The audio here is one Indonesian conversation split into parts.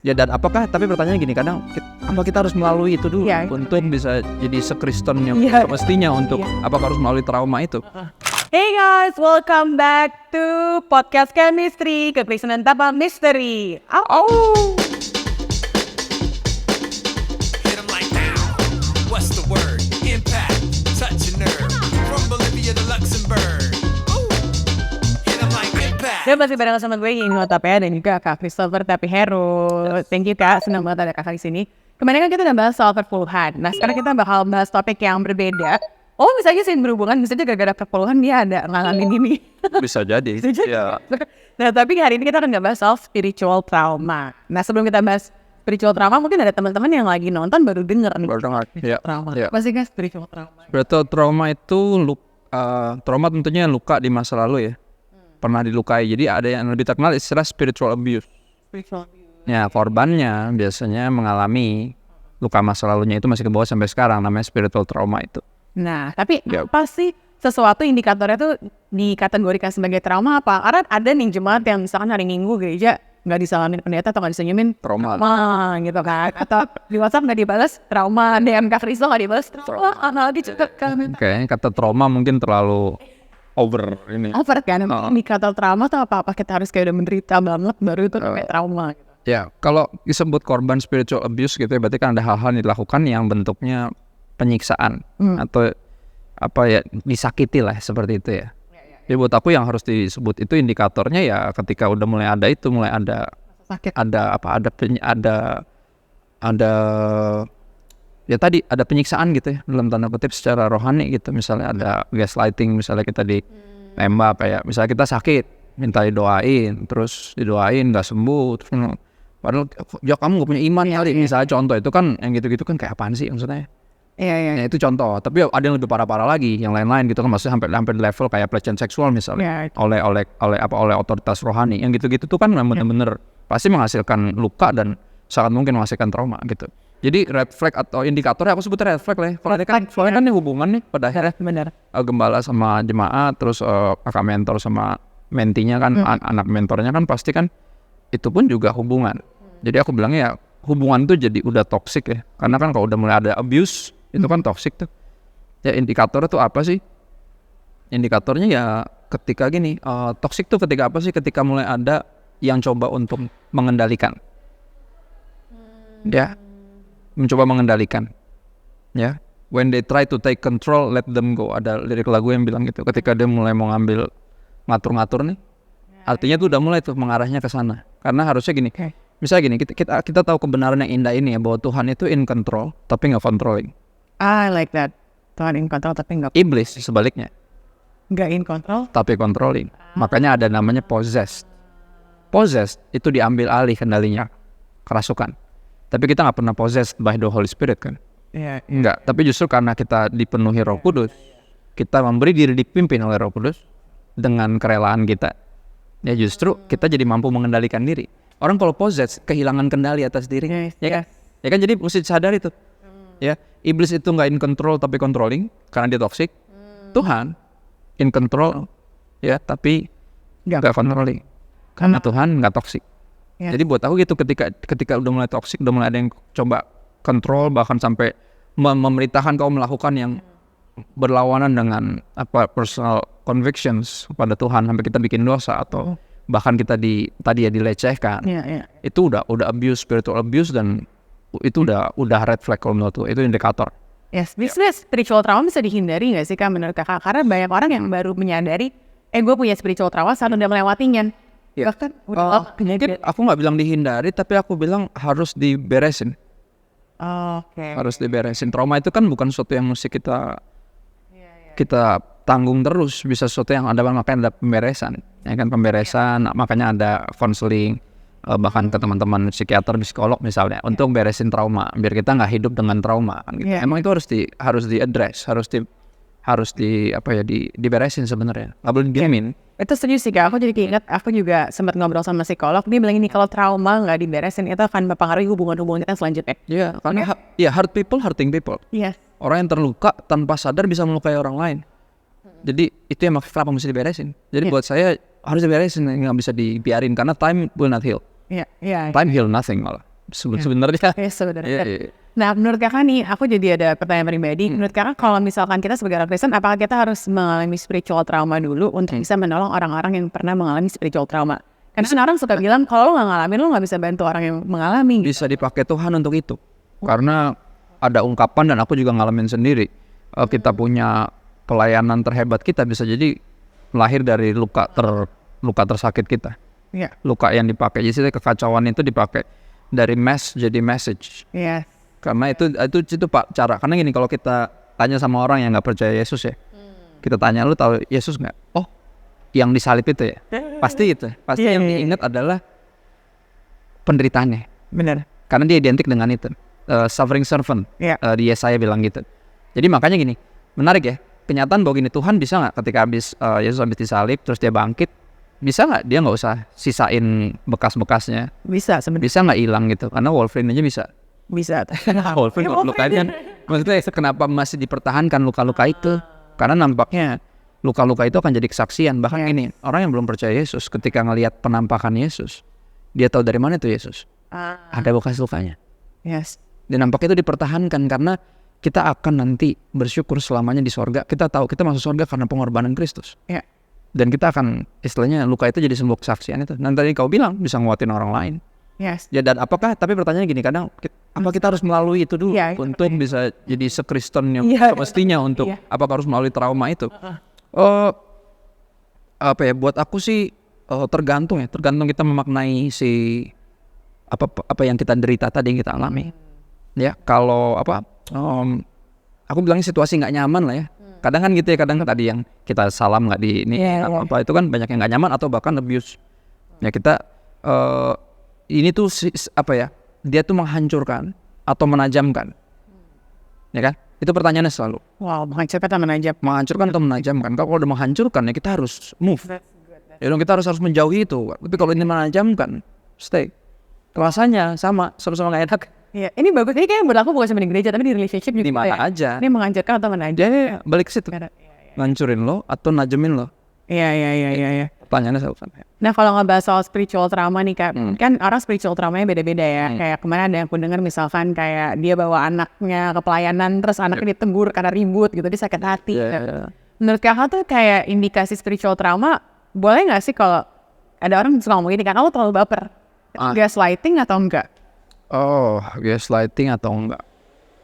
Ya, dan apakah, tapi pertanyaannya gini, kadang apa kita harus melalui itu dulu untuk bisa jadi sekristen yang semestinya untuk apakah harus melalui trauma itu? Hey guys, welcome back to Podcast Chemistry, kekristenan tanpa misteri. Hit 'em like now. What's the word? Impact, touch a nerve. From Bolivia to Luxembourg. Ooh. Hit 'em like impact. Dan masih bareng sama gue Ying Otapea dan juga Kak Christopher Tapihero. Thank you Kak, senang banget ada Kakak di sini. Kemarin kan kita udah bahas soal perpuluhan. Nah sekarang kita bakal bahas topik yang berbeda. Oh bisa aja sih berhubungan, misalnya gara-gara perpuluhan dia ada ngalamin ini. Bisa jadi. Ya. Nah tapi hari ini kita akan bahas soal spiritual trauma. Nah sebelum kita bahas spiritual trauma, mungkin ada teman-teman yang lagi nonton baru denger nih. Baru dengar. Ya. Trauma. Ya. Apa sih guys spiritual trauma? Spiritual trauma itu trauma tentunya luka di masa lalu ya. Pernah dilukai. Jadi ada yang lebih terkenal istilah spiritual abuse. Spiritual abuse. Ya, korbannya biasanya mengalami luka masa lalunya itu masih ke bawah sampai sekarang, namanya spiritual trauma itu. Nah, tapi apa sih sesuatu indikatornya tuh dikategorikan sebagai trauma apa? Karena ada nih jemaat yang misalkan hari Minggu gereja nggak disalamin pendeta atau nggak disenyumin Trauma. gitu kan? Atau di WhatsApp nggak dibalas trauma, DM Kak Kristo nggak dibalas trauma, dicetakkan. Kayaknya kata trauma mungkin terlalu over ini. Over kan? Indikator trauma tuh apa kita harus kayak udah menderita banget baru itu kayak trauma gitu. Ya, kalau disebut korban spiritual abuse gitu ya, berarti kan ada hal-hal yang dilakukan yang bentuknya penyiksaan atau apa ya, disakiti lah seperti itu ya. Jadi buat aku yang harus disebut itu indikatornya ya ketika udah mulai ada itu, mulai ada Sakit. ada ya tadi ada penyiksaan gitu ya dalam tanda kutip secara rohani gitu. Misalnya ada gaslighting, misalnya kita ditembak, kayak misalnya kita sakit minta didoain, terus didoain nggak sembuh, terus padahal ya kamu nggak punya iman kali. Misalnya contoh itu kan yang gitu-gitu kan kayak apaan sih maksudnya? Ya itu contoh, tapi ada yang lebih parah-parah lagi, yang lain-lain gitu kan, maksudnya sampai level kayak pelecehan seksual misalnya oleh otoritas rohani, yang gitu-gitu tuh kan bener-bener pasti menghasilkan luka dan sangat mungkin menghasilkan trauma gitu. Jadi red flag atau indikatornya aku sebutnya red flag lah. Kalau soalnya kan ini hubungan nih pada akhirnya Bener. Gembala sama jemaat, terus kakak mentor sama mentinya kan, anak mentornya kan pasti kan itu pun juga hubungan. Jadi aku bilangnya ya hubungan tuh jadi udah toxic ya, karena kan kalau udah mulai ada abuse itu kan toxic tuh. Ya indikatornya tuh apa sih? Indikatornya ya ketika gini, toxic tuh ketika apa sih? Ketika mulai ada yang coba untuk mengendalikan. Ya, mencoba mengendalikan. Ya, when they try to take control, let them go. Ada lirik lagu yang bilang gitu. Ketika dia mulai mau ngambil ngatur-ngatur nih, artinya tuh udah mulai tuh mengarahnya ke sana. Karena harusnya gini. Misalnya gini, kita tahu kebenaran yang indah ini ya, bahwa Tuhan itu in control tapi nggak controlling. I like that. Tuhan in control tapi nggak Iblis sebaliknya, in control. tapi controlling. Makanya ada namanya possessed. Possessed itu diambil alih kendalinya, kerasukan. Tapi kita nggak pernah possessed by the Holy Spirit kan? Iya. Enggak. Tapi justru karena kita dipenuhi Roh Kudus, kita memberi diri dipimpin oleh Roh Kudus dengan kerelaan kita. Ya justru kita jadi mampu mengendalikan diri. Orang kalau possessed kehilangan kendali atas diri, ya kan? Jadi mesti sadar itu. Ya, iblis itu nggak in control tapi controlling karena dia toxic. Tuhan in control ya tapi nggak controlling karena Tuhan nggak toxic. Jadi buat aku gitu, ketika udah mulai toxic, udah mulai ada yang coba kontrol, bahkan sampai memerintahkan kau melakukan yang berlawanan dengan personal convictions pada Tuhan, sampai kita bikin dosa atau bahkan kita dilecehkan. Itu udah abuse, spiritual abuse, dan itu udah red flag kalau menurut itu indikator. Yes, spiritual trauma bisa dihindari nggak sih Kak menurut Kakak? Karena banyak orang yang baru menyadari, gue punya spiritual trauma saat udah melewatinya. Bahkan mungkin aku nggak bilang dihindari, tapi aku bilang harus diberesin. Harus diberesin. Trauma itu kan bukan sesuatu yang mesti kita tanggung terus, bisa sesuatu yang makanya ada pemberesan. Ya kan, pemberesan, makanya ada counseling. Bahkan ke teman-teman psikiater, psikolog misalnya, untuk beresin trauma, biar kita nggak hidup dengan trauma kan gitu. Emang itu harus diaddress, harus diberesin sebenarnya, nggak boleh diamin. Itu setuju sih Kak, aku jadi keinget, aku juga sempat ngobrol sama psikolog, dia bilang ini kalau trauma nggak diberesin itu akan mempengaruhi hubungan-hubungan kita selanjutnya. Iya, karena hurt people hurting people. Orang yang terluka tanpa sadar bisa melukai orang lain. Jadi itu yang kenapa mesti diberesin. Jadi buat saya harus diberesin, nggak bisa dibiarin karena time will not heal. Time heal nothing malah. sebenarnya. Ya sebenarnya. Iya, iya. Nah, menurut kakak nih, aku jadi ada pertanyaan pribadi. Menurut kakak, kalau misalkan kita sebagai orang Kristen, apakah kita harus mengalami spiritual trauma dulu untuk bisa menolong orang-orang yang pernah mengalami spiritual trauma? Karena kan orang suka bilang, kalau lo nggak ngalamin, lo nggak bisa bantu orang yang mengalami. Bisa dipakai Tuhan untuk itu. Karena ada ungkapan dan aku juga ngalamin sendiri. Kita punya pelayanan terhebat kita bisa jadi lahir dari luka tersakit kita. Iya. Luka yang dipakai. Jadi kekacauan itu dipakai dari mess jadi message. Iya. Karena itu Pak cara. Karena gini, kalau kita tanya sama orang yang nggak percaya Yesus ya, kita tanya, lu tahu Yesus nggak? Oh, yang disalib itu ya. Pasti itu. Pasti yang diingat adalah penderitaannya. Benar. Karena dia identik dengan itu. Suffering servant. Iya. Di Yesaya bilang gitu. Jadi makanya gini, menarik ya. Kenyataan bahwa gini, Tuhan bisa nggak ketika Yesus habis disalib terus dia bangkit, bisa nggak dia nggak usah sisain bekas-bekasnya? Bisa sebenarnya. Bisa nggak hilang gitu? Karena Wolverine aja bisa. Bisa. Wolverine lukanya kan, maksudnya kenapa masih dipertahankan luka-luka itu? Karena nampaknya luka-luka itu akan jadi kesaksian. Bahkan ini orang yang belum percaya Yesus, ketika ngelihat penampakan Yesus, dia tahu dari mana itu Yesus. Ada bekas lukanya. Yes. Dan nampaknya itu dipertahankan karena kita akan nanti bersyukur selamanya di sorga. Kita tahu kita masuk sorga karena pengorbanan Kristus. Ya. Dan kita akan istilahnya luka itu jadi sebuah kesaksian itu. Dan tadi kau bilang bisa nguatin orang lain. Yes. Ya, dan apakah, tapi pertanyaannya gini, kadang apa kita harus melalui itu dulu untuk bisa jadi sekristen yang semestinya untuk apakah harus melalui trauma itu? Apa ya, buat aku sih tergantung kita memaknai si apa yang kita derita tadi yang kita alami. Ya, kalau aku bilangnya situasi nggak nyaman lah ya. Kadang kan gitu ya, kadang tadi yang kita salam nggak di ini apa itu kan banyak yang nggak nyaman atau bahkan abuse. Ya kita ini tuh dia tuh menghancurkan atau menajamkan, ya kan? Itu pertanyaannya selalu. Wow, menghancurkan atau menajam? Menghancurkan atau menajamkan? Kalau udah menghancurkan ya kita harus move. Ya dong, kita harus menjauhi itu. Tapi kalau ini menajamkan, stay. Rasanya sama nggak enak. Iya, ini bagus. Ini kayak berlaku bukan cuma di gereja, tapi di relationship juga. Di mana aja. Ini menghancurkan atau menajam? Jadi balik ke situ. Ngancurin lo atau najemin lo. Iya. Pertanyaannya selalu sama. Nah, kalau ngebahas soal spiritual trauma nih Kak, kan orang spiritual traumanya beda-beda ya. Kayak kemarin ada yang aku dengar misalkan kayak dia bawa anaknya ke pelayanan, terus anaknya ditegur karena ribut gitu, dia sakit hati. Menurut Kakak tuh kayak indikasi spiritual trauma, boleh nggak sih kalau ada orang suka ngomong gini kan, oh terlalu baper, gaslighting atau enggak? Oh, gaslighting atau enggak?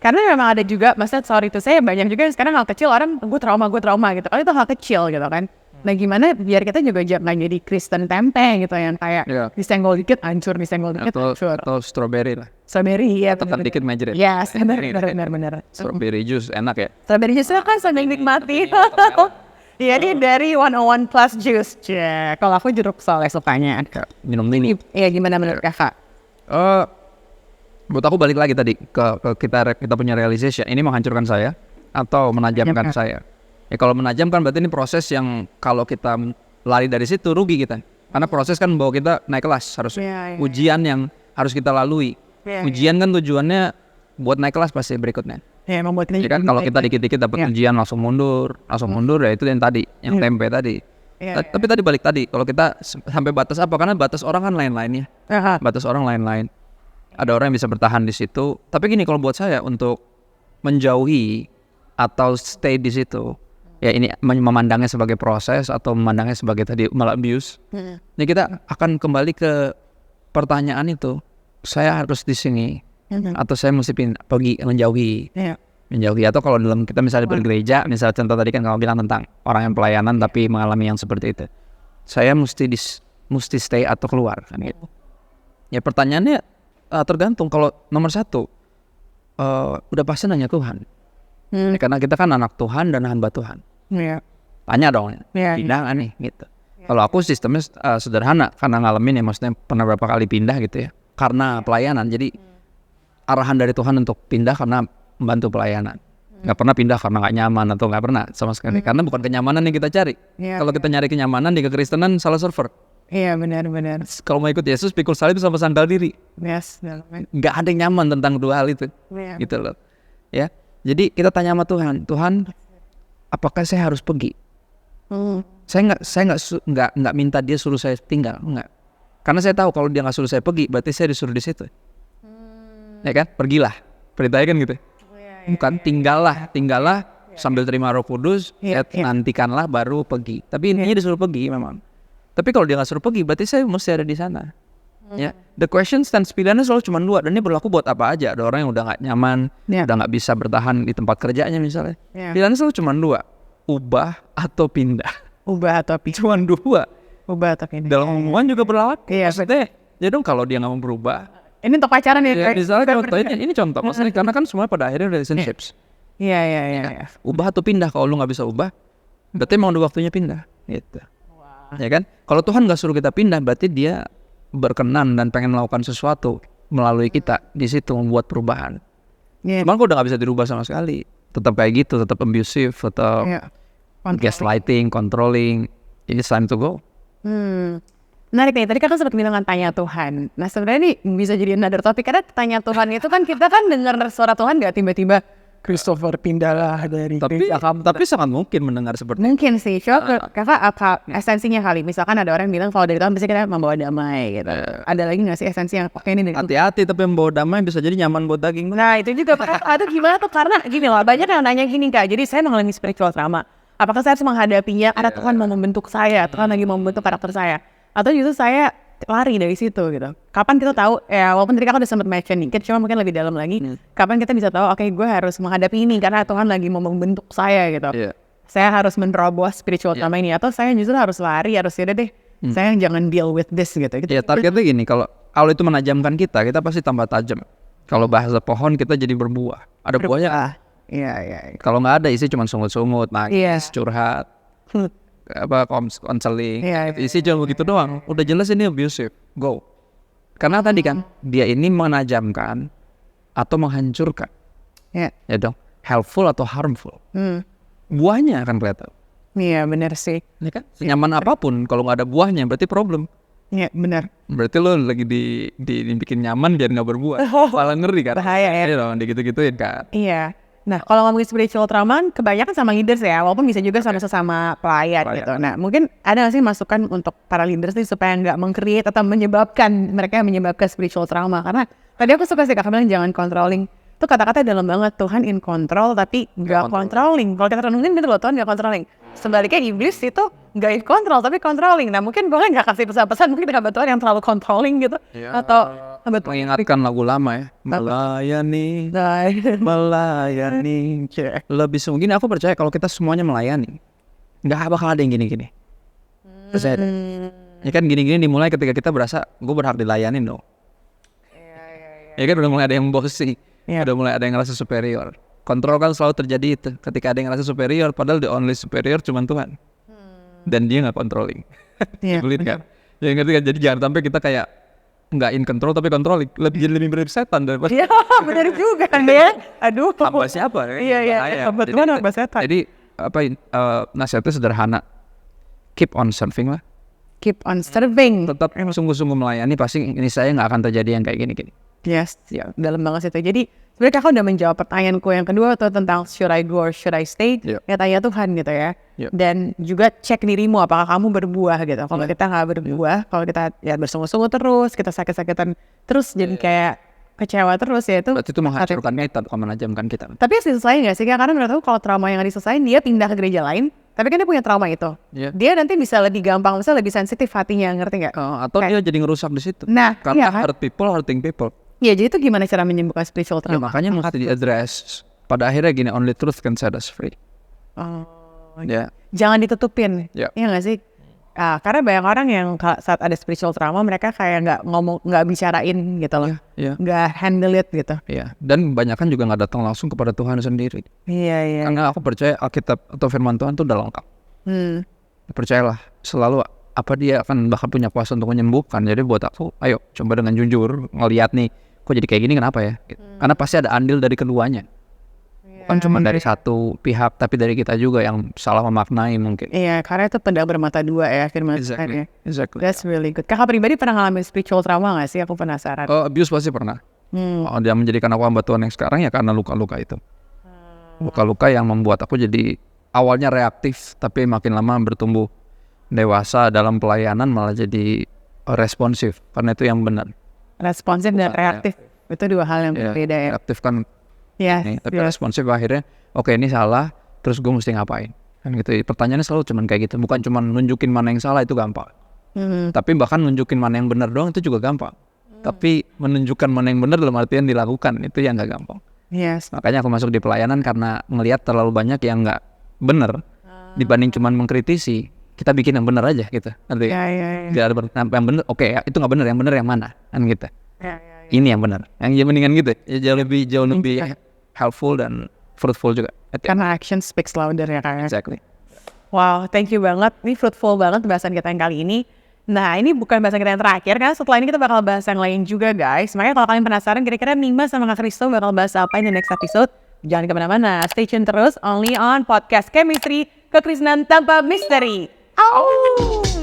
Karena memang ada juga, maksudnya sorry itu saya banyak juga yang sekarang hal kecil orang gue trauma gitu. Kalau itu hal kecil gitu kan. Nah gimana biar kita juga jangan jadi Kristen tempe gitu yang kayak disenggol dikit hancur, disenggol dikit hancur. Atau strawberry lah. Strawberry ya. Tekan dikit majerit. Yes, benar. Strawberry juice enak ya. Strawberry juice kan sangat nikmati. Iya ini dari 101 plus juice. Kalau aku jeruk soalnya sukanya. Minum ini. Iya gimana menurut Kakak? Buat aku balik lagi tadi ke kita punya realization. Ini menghancurkan saya atau menajamkan saya. Ya kalau menajamkan berarti ini proses yang kalau kita lari dari situ rugi kita. Karena proses kan membawa kita naik kelas harusnya. Ujian yang harus kita lalui. Ujian kan tujuannya buat naik kelas pasti berikutnya. Ya membuat kita. Ya kan kalau kita dikit-dikit dapat ujian langsung mundur ya itu yang tadi, yang tempe tadi. Tapi tadi balik tadi, kalau kita sampai batas apa? Karena batas orang kan lain-lainnya. Batas orang lain-lain. Ada orang yang bisa bertahan di situ. Tapi gini, kalau buat saya untuk menjauhi atau stay di situ, ya ini memandangnya sebagai proses atau memandangnya sebagai tadi malah abuse. Ini kita akan kembali ke pertanyaan itu. Saya harus di sini atau saya mesti pergi menjauhi. Menjauhi atau kalau dalam kita misalnya bergereja, misalnya contoh tadi kan kamu bilang tentang orang yang pelayanan tapi mengalami yang seperti itu. Saya mesti stay atau keluar kan gitu. Ya pertanyaannya tergantung. Kalau nomor satu udah pasti nanya Tuhan. Karena kita kan anak Tuhan dan hamba Tuhan. Tanya dong, pindah nggak nih gitu. Kalau aku sistemnya sederhana karena ngalamin ya, maksudnya pernah berapa kali pindah gitu ya. Karena pelayanan, jadi arahan dari Tuhan untuk pindah karena membantu pelayanan. Nggak pernah pindah karena nggak nyaman atau nggak pernah sama sekali. Karena bukan kenyamanan yang kita cari. Kalau kita nyari kenyamanan di kekristenan salah server. Iya benar. Kalau mau ikut Yesus pikul salib sama sandal diri. Nggak ada yang nyaman tentang dua hal itu. Gitu loh. Ya. Jadi kita tanya sama Tuhan, apakah saya harus pergi? Saya nggak minta dia suruh saya tinggal, enggak. Karena saya tahu kalau dia nggak suruh saya pergi, berarti saya disuruh di situ. Ya kan? Pergilah. Perintahnya kan gitu. Bukan tinggallah sambil terima Roh Kudus, nantikanlah baru pergi. Tapi intinya disuruh pergi memang. Tapi kalau dia nggak suruh pergi, berarti saya mesti ada di sana. Ya, the question stands, pilihannya selalu cuma dua, dan ini berlaku buat apa aja. Ada orang yang udah nggak nyaman, udah nggak bisa bertahan di tempat kerjanya misalnya. Pilihannya selalu cuma dua, ubah atau pindah. Ubah atau pindah. Cuma dua. Ubah atau pindah. Dalam hubungan juga berlaku. Iya, Maksudnya, ya dong kalau dia nggak mau berubah. Ini untuk pacaran ya? Ya, misalnya contohnya, ini contoh. Maksudnya karena kan semua pada akhirnya relationships. Iya. Ubah atau pindah. Kalau lu nggak bisa ubah, berarti emang udah waktunya pindah. Gitu. Ya kan? Kalau Tuhan nggak suruh kita pindah, berarti dia berkenan dan pengen melakukan sesuatu melalui kita di situ, membuat perubahan. Cuman kok udah nggak bisa dirubah sama sekali, tetap kayak gitu, tetap abusive, tetap gaslighting, controlling, it's time to go. Menarik nih, tadi kakak sempat bilang kan tanya Tuhan. Nah sebenarnya ini bisa jadi another topic, karena tanya Tuhan itu kan kita kan dengar suara Tuhan gak tiba-tiba Christopher pindahlah dari Tapi sangat mungkin mendengar seperti mungkin sih. Coba kakak apa esensinya kali? Misalkan ada orang yang bilang kalau dari Tuhan pasti kita membawa damai gitu. Ada lagi nggak sih esensi yang oke ini dari hati-hati, tapi membawa damai bisa jadi nyaman buat daging. Nah itu juga atau gimana tuh, karena gini loh, banyak yang nanya gini Kak, jadi saya mengalami spiritual trauma, apakah saya harus menghadapinya karena Tuhan mau membentuk saya, Tuhan lagi mau membentuk karakter saya, atau justru saya lari dari situ gitu. Kapan kita tahu, ya walaupun tadi kakak udah sempat mention dikit, cuma mungkin lebih dalam lagi, kapan kita bisa tahu oke, gue harus menghadapi ini karena Tuhan lagi mau membentuk saya gitu. Saya harus menerobos spiritual trauma ini, atau saya justru harus lari, harus yaudah deh, saya jangan deal with this gitu. Ya targetnya gini, kalau Allah itu menajamkan kita pasti tambah tajam. Kalau bahasa pohon, kita jadi berbuah. Ada buahnya. Iya. Kalau nggak ada, isi cuma sungut-sungut, nangis, curhat, konseling, isi cuma begitu doang. Udah jelas ini abusive, go. Karena tadi kan dia ini menajamkan atau menghancurkan. Ya dong, helpful atau harmful. Buahnya akan kelihatan. Iya benar sih. Ya kan? Senyaman apapun, kalau nggak ada buahnya berarti problem. Iya benar. Berarti lo lagi dibikin nyaman biar nggak berbuah. Malah ngeri kan. Bahaya ya. Iya dong, digituin kan. Iya. Nah, kalau ngomongin spiritual trauma, kebanyakan sama leaders ya, walaupun bisa juga sama sesama pelayan gitu. Nah, mungkin ada nggak sih masukan untuk para leaders nih supaya nggak meng-create atau menyebabkan spiritual trauma? Karena tadi aku suka sih kakak bilang jangan controlling. Itu kata-kata dalam banget, Tuhan in control tapi nggak controlling. Kalau kita renungin gitu loh, Tuhan nggak controlling. Sebaliknya iblis itu nggak in control tapi controlling. Nah, mungkin boleh nggak kasih pesan-pesan mungkin dengan Tuhan yang terlalu controlling gitu, atau mengingatkan lagu lama ya, melayani. Lebih mungkin aku percaya kalau kita semuanya melayani, nggak bakal ada yang gini-gini. Percaya deh. Ya kan gini-gini dimulai ketika kita berasa gue berhak dilayanin dong. Ya kan udah mulai ada yang bossy, udah mulai ada yang ngerasa superior. Kontrol kan selalu terjadi itu, ketika ada yang ngerasa superior, padahal the only superior cuma Tuhan. Dan dia nggak controlling. Sulit kan? Ya ngerti kan? Jadi jangan sampai kita kayak nggak in control tapi controlling, lebih mirip setan daripada. Iya benar juga kan ya. Aduh. Hamba siapa? Iya. Hamba Tuhan, hamba setan. Jadi nasihatnya sederhana, keep on serving lah. Keep on serving. Tetap sungguh-sungguh melayani, pasti ini saya nggak akan terjadi yang kayak gini-gini. Yes, ya dalam banget itu. Jadi sebenarnya kakak udah menjawab pertanyaanku yang kedua tuh tentang should I go or should I stay. Ya tanya Tuhan gitu ya. Dan juga cek dirimu apakah kamu berbuah gitu. Kalau kita nggak berbuah, kalau kita ya bersungguh-sungguh terus, kita sakit-sakitan terus, jadi kayak kecewa terus ya itu. Berarti itu menghancurkan kita, bukan menajamkan kita. Tapi harus diselesain nggak sih? Karena menurut aku kalau trauma yang diselesain, dia pindah ke gereja lain, tapi kan dia punya trauma itu. Dia nanti bisa lebih gampang, misalnya lebih sensitif hatinya, ngerti nggak? Atau dia jadi ngerusak di situ. Nah, karena hurt people, hurting people. Ya jadi itu gimana cara menyembuhkan spiritual trauma? Ya, makanya mesti di-address. Pada akhirnya gini, only truth can set us free. Jangan ditutupin, ya nggak sih? Karena banyak orang yang saat ada spiritual trauma mereka kayak nggak bicarain gitu loh, nggak handle it gitu. Dan kebanyakan juga nggak datang langsung kepada Tuhan sendiri. Karena aku percaya Alkitab atau Firman Tuhan itu udah lengkap. Percayalah, selalu apa dia akan bahkan punya kuasa untuk menyembuhkan. Jadi buat aku, ayo coba dengan jujur ngelihat nih, kok jadi kayak gini kenapa ya? Karena pasti ada andil dari keduanya. Bukan cuma dari satu pihak, tapi dari kita juga yang salah memaknai mungkin. Iya, karena itu pedang bermata dua ya firman Tuhan ya. Exactly. That's really good. Kakak pribadi pernah ngalamin spiritual trauma nggak sih? Aku penasaran. Abuse pasti pernah. Dia menjadikan aku hamba Tuhan yang sekarang ya karena luka-luka itu. Luka-luka yang membuat aku jadi awalnya reaktif, tapi makin lama bertumbuh dewasa dalam pelayanan malah jadi responsif. Karena itu yang benar. Responsif dan reaktif. Itu dua hal yang berbeda ya. Aktif kan, Yes, tapi yes. responsif akhirnya, oke ini salah, terus gue mesti ngapain? Kan gitu. Pertanyaannya selalu cuman kayak gitu, bukan cuman nunjukin mana yang salah itu gampang. Tapi bahkan nunjukin mana yang benar doang itu juga gampang. Tapi menunjukkan mana yang benar dalam artian dilakukan itu yang nggak gampang. Yes. Makanya aku masuk di pelayanan karena ngelihat terlalu banyak yang nggak benar dibanding cuman mengkritisi. Kita bikin yang benar aja gitu. Nanti Ya. nggak ada yang benar. Oke ya, itu nggak benar. Yang benar yang mana? Kan gitu. Ya. Ini yang benar. Yang mendingan gitu. Ya, jauh lebih helpful dan fruitful juga. Karena action speaks louder ya Kak. Exactly. Wow, thank you banget. Ini fruitful banget bahasan kita yang kali ini. Nah, ini bukan bahasan kita yang terakhir kan. Setelah ini kita bakal bahas yang lain juga guys. Makanya kalau kalian penasaran kira-kira Nima sama Kak Christo bakal bahas apa in the next episode, jangan kemana-mana. Stay tune terus only on Podcast Chemistry, Kekristenan Tanpa Misteri. Au!